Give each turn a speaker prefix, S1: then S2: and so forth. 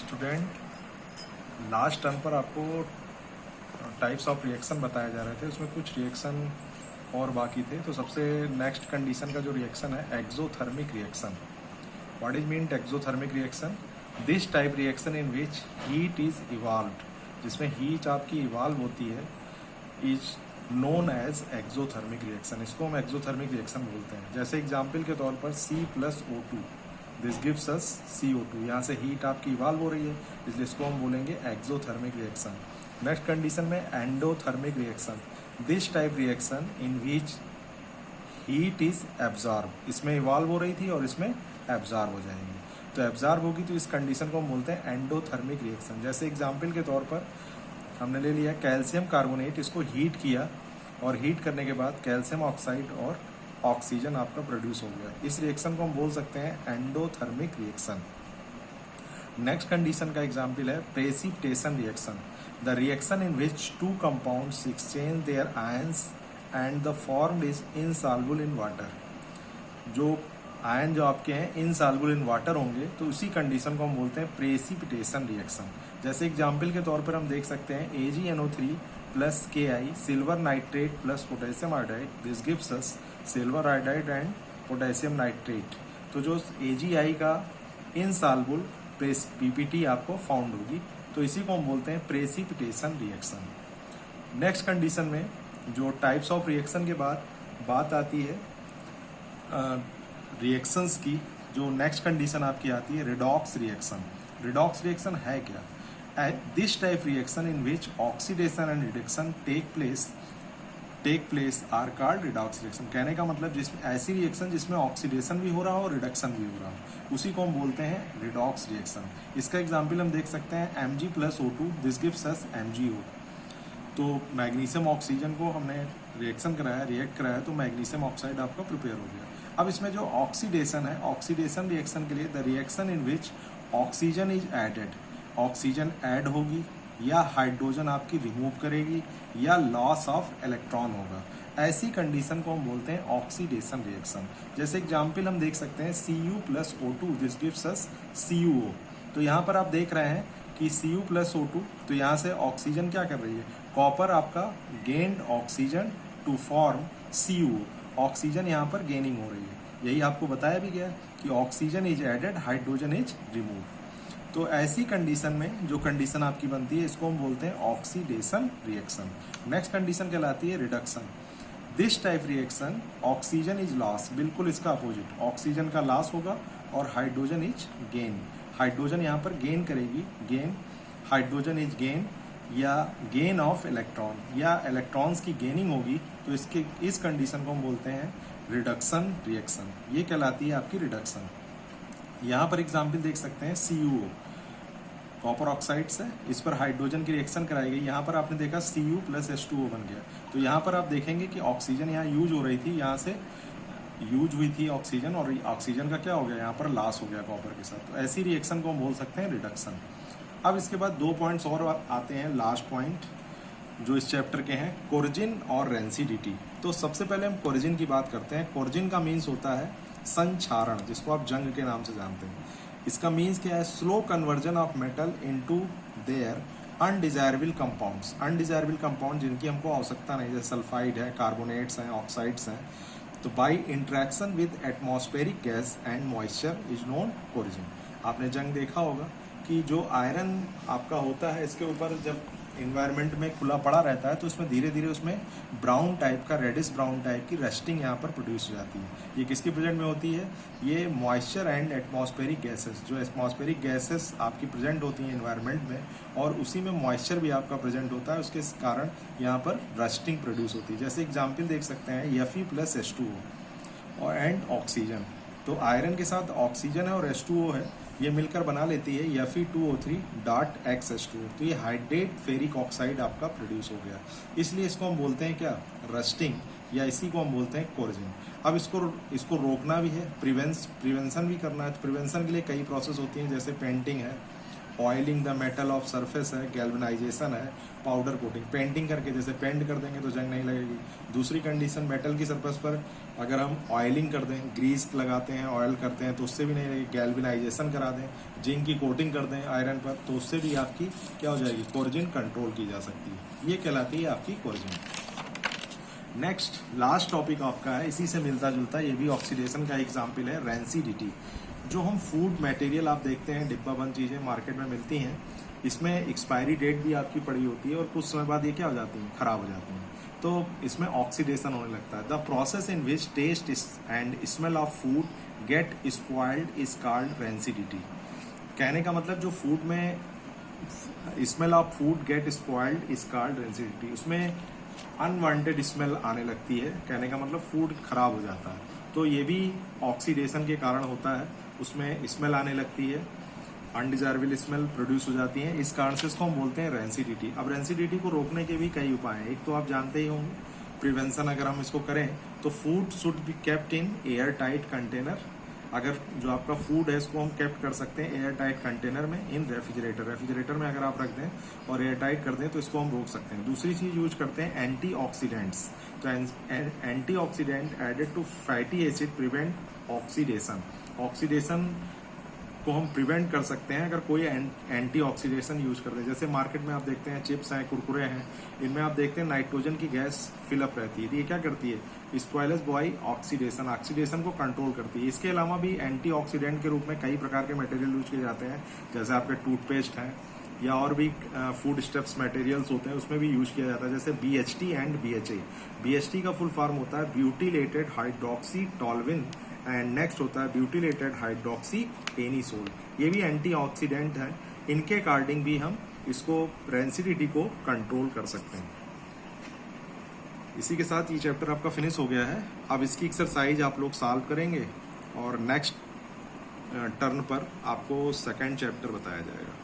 S1: Student, last term पर आपको types of reaction बताए जा रहे थे, उसमें कुछ रिएक्शन और बाकी थे। तो सबसे नेक्स्ट कंडीशन का जो रिएक्शन है exothermic reaction. What is mean exothermic reaction? This type reaction in which heat is evolved, जिसमें हीट आपकी इवॉल्व होती है, is known as exothermic reaction. इसको हम एक्सोथर्मिक रिएक्शन बोलते हैं। जैसे एग्जाम्पल के तौर पर C+O2, this gives us CO2। यहाँ से हीट आपकी इवॉल्व हो रही है, इसलिए इसको हम बोलेंगे एक्सोथर्मिक रिएक्शन। नेक्स्ट कंडीशन में endothermic reaction. This type reaction in which heat is absorb, इसमें इवॉल्व हो रही थी और इसमें एब्जॉर्ब हो जाएंगी। तो एब्जॉर्ब होगी तो इस कंडीशन को हम बोलते हैं एंडोथर्मिक रिएक्शन। जैसे एग्जाम्पल के तौर पर हमने ले लिया कैल्शियम कार्बोनेट, इसको हीट किया और हीट करने के बाद कैल्शियम ऑक्साइड और ऑक्सीजन आपका प्रोड्यूस हो गया। इस रिएक्शन को हम बोल सकते हैं एंडोथर्मिक रिएक्शन। नेक्स्ट कंडीशन का एग्जाम्पल है precipitation reaction. The reaction in which two compounds exchange there ions and the form is insoluble in water. जो आयन जो आपके हैं इनसॉल्युबल इन वाटर होंगे, तो उसी कंडीशन को हम बोलते हैं प्रेसिपिटेशन रिएक्शन। जैसे एग्जाम्पल के तौर पर हम देख सकते हैं AgNO3 plus KI silver nitrate plus potassium iodide, this gives us silver iodide and potassium nitrate. तो जो AgI का इनसॉल्युबल PPT आपको फाउंड होगी, तो इसी को हम बोलते हैं प्रेसिपिटेशन रिएक्शन। नेक्स्ट कंडीशन में जो टाइप्स ऑफ रिएक्शन के बाद बात आती है रिएक्शंस की, जो नेक्स्ट कंडीशन आपकी आती है रिडॉक्स रिएक्शन। रिडॉक्स रिएक्शन है क्या? This type reaction in which oxidation and reduction take place are called redox reaction. कहने का मतलब जिसमें ऐसी रिएक्शन जिसमें ऑक्सीडेशन भी हो रहा हो और रिडक्शन भी हो रहा हो, उसी को हम बोलते हैं रिडॉक्स रिएक्शन। इसका एग्जाम्पल हम देख सकते हैं Mg+O2, this gives us MgO। तो मैग्नीशियम ऑक्सीजन को हमने रिएक्ट कराया तो मैग्नीशियम ऑक्साइड आपका प्रिपेयर हो गया। अब इसमें जो ऑक्सीडेशन है, ऑक्सीडेशन रिएक्शन के लिए the reaction in which oxygen is added, oxygen add होगी या हाइड्रोजन आपकी रिमूव करेगी या लॉस ऑफ इलेक्ट्रॉन होगा, ऐसी कंडीशन को हम बोलते हैं ऑक्सीडेशन रिएक्शन। जैसे एग्जाम्पल हम देख सकते हैं Cu+O2, this gives us CuO। तो यहाँ पर आप देख रहे हैं कि Cu+O2, तो यहाँ से ऑक्सीजन क्या कर रही है, कॉपर आपका gained oxygen to form CuO, oxygen यहाँ पर गेनिंग हो रही है। यही आपको बताया भी गया कि oxygen is added, hydrogen is remove. तो ऐसी कंडीशन में जो कंडीशन आपकी बनती है, इसको हम बोलते हैं ऑक्सीडेशन रिएक्शन। नेक्स्ट कंडीशन कहलाती है reduction. This type reaction oxygen is loss, बिल्कुल इसका अपोजिट, ऑक्सीजन का लॉस होगा और हाइड्रोजन इज गेन, हाइड्रोजन यहाँ पर गेन करेगी, गेन हाइड्रोजन इज गेन या गेन ऑफ इलेक्ट्रॉन या इलेक्ट्रॉन्स की गेनिंग होगी, तो इस कंडीशन को हम बोलते हैं रिडक्शन रिएक्शन। ये कहलाती है आपकी रिडक्शन। यहाँ पर एग्जाम्पल देख सकते हैं CuO, कॉपर ऑक्साइड से इस पर हाइड्रोजन की रिएक्शन कराई गई। यहाँ पर आपने देखा Cu+H2O बन गया। तो यहाँ पर आप देखेंगे कि ऑक्सीजन यहाँ यूज हो रही थी, यहाँ से यूज हुई थी ऑक्सीजन, और ऑक्सीजन का क्या हो गया, यहाँ पर लॉस हो गया कॉपर के साथ। तो ऐसी रिएक्शन को हम बोल सकते हैं रिडक्शन। अब इसके बाद 2 पॉइंट्स और आते हैं, लास्ट पॉइंट जो इस चैप्टर के हैं, कोरिजिन और रेंसिडिटी। तो सबसे पहले हम कोरिजिन की बात करते हैं। कोरिजिन का मीन्स होता है संक्षारण, जिसको आप जंग के नाम से जानते हैं। इसका मीन्स क्या है, slow conversion of metal into their undesirable compounds. Undesirable compound जिनकी हमको आवश्यकता नहीं, जैसे सल्फाइड है, कार्बोनेट्स हैं, ऑक्साइड्स हैं, तो by interaction with atmospheric gas and moisture is known corrosion. आपने जंग देखा होगा कि जो आयरन आपका होता है, इसके ऊपर जब इन्वायरमेंट में खुला पड़ा रहता है, तो उसमें धीरे धीरे उसमें ब्राउन टाइप का, रेडिश ब्राउन टाइप की रस्टिंग यहाँ पर प्रोड्यूस हो जाती है। ये किसकी प्रेजेंट में होती है, ये मॉइस्चर एंड एटमॉस्फेरिक गैसेस, जो एटमॉस्फेरिक गैसेस आपकी प्रेजेंट होती हैं इन्वायरमेंट में, और उसी में मॉइस्चर भी आपका प्रेजेंट होता है, उसके कारण यहाँ पर रस्टिंग प्रोड्यूस होती है। जैसे एग्जाम्पल देख सकते हैं Fe+H2O और एंड ऑक्सीजन। तो आयरन के साथ ऑक्सीजन है और H2O है, ये मिलकर बना लेती है Fe2O3.XH2। तो ये हाइड्रेट फेरिक ऑक्साइड आपका प्रोड्यूस हो गया, इसलिए इसको हम बोलते हैं क्या, रस्टिंग, या इसी को हम बोलते हैं कोरिजिन। अब इसको रोकना भी है, प्रिवेंशन भी करना है। तो प्रिवेंशन के लिए कई प्रोसेस होती हैं, जैसे पेंटिंग है oiling the metal of surface है, गैल्वेनाइजेशन है, पाउडर कोटिंग, पेंटिंग करके जैसे पेंट कर देंगे तो जंग नहीं लगेगी। दूसरी कंडीशन, मेटल की सरफेस पर अगर हम ऑयलिंग कर दें, ग्रीस लगाते हैं, ऑयल करते हैं तो उससे भी नहीं लगेगी। गैल्वेनाइजेशन करा दें, जिंक की कोटिंग कर दें आयरन पर तो उससे भी आपकी क्या हो जाएगी, कोर्जिन कंट्रोल की जा सकती है। ये कहलाती है आपकी कोर्जिन। नेक्स्ट लास्ट टॉपिक आपका है, इसी से मिलता जुलता, ये भी ऑक्सीडेशन का एग्जाम्पल है, रेंसिडिटी। जो हम फूड मटेरियल आप देखते हैं डिब्बा बंद चीज़ें मार्केट में मिलती हैं, इसमें एक्सपायरी डेट भी आपकी पड़ी होती है और कुछ समय बाद ये क्या हो जाती हैं, खराब हो जाती हैं, तो इसमें ऑक्सीडेशन होने लगता है। The process in which taste and smell of food get spoiled is called rancidity. कहने का मतलब जो फूड में smell of food get spoiled is called rancidity, उसमें अनवांटेड स्मेल आने लगती है, कहने का मतलब फूड खराब हो जाता है, तो ये भी ऑक्सीडेशन के कारण होता है, उसमें स्मेल आने लगती है, अनडिजायरेबल स्मेल प्रोड्यूस हो जाती है, इस कारण से इसको हम बोलते हैं रेंसिडिटी। अब रेंसिडिटी को रोकने के भी कई उपाय हैं। एक तो आप जानते ही होंगे, प्रिवेंशन अगर हम इसको करें तो food should be kept in air tight container. अगर जो आपका फूड है इसको हम केप्ट कर सकते हैं एयर टाइट कंटेनर में, इन रेफ्रिजरेटर में अगर आप रख दें और एयर टाइट कर दें तो इसको हम रोक सकते हैं। दूसरी चीज यूज करते हैं एंटीऑक्सीडेंट्स, तो antioxidant added to fatty acid prevent oxidation. Oxidation को हम प्रिवेंट कर सकते हैं अगर कोई एंटी ऑक्सीडेशन यूज करते हैं। जैसे मार्केट में आप देखते हैं चिप्स हैं, कुरकुरे हैं, इनमें आप देखते हैं नाइट्रोजन की गैस फिलअप रहती है, तो ये क्या करती है, स्पॉइलर्स बाय ऑक्सीडेशन को कंट्रोल करती है। इसके अलावा भी एंटी ऑक्सीडेंट के रूप में कई प्रकार के मटेरियल यूज किए जाते हैं, जैसे आपके टूथपेस्ट हैं या और भी फूड स्टेप्स मटेरियल्स होते हैं, उसमें भी यूज किया जाता है, जैसे BHT एंड BHA। BHT का फुल फॉर्म होता है ब्यूटिलेटेड हाइड्रोक्सी टॉल्विन एंड नेक्स्ट होता है ब्यूटिलेटेड हाइड्रोक्सी एनिसोल। ये भी एंटीऑक्सीडेंट है, इनके अकॉर्डिंग भी हम इसको रेंसिडिटी को कंट्रोल कर सकते हैं। इसी के साथ ये चैप्टर आपका फिनिश हो गया है। अब इसकी एक्सरसाइज आप लोग सॉल्व करेंगे और नेक्स्ट टर्न पर आपको सेकंड चैप्टर बताया जाएगा।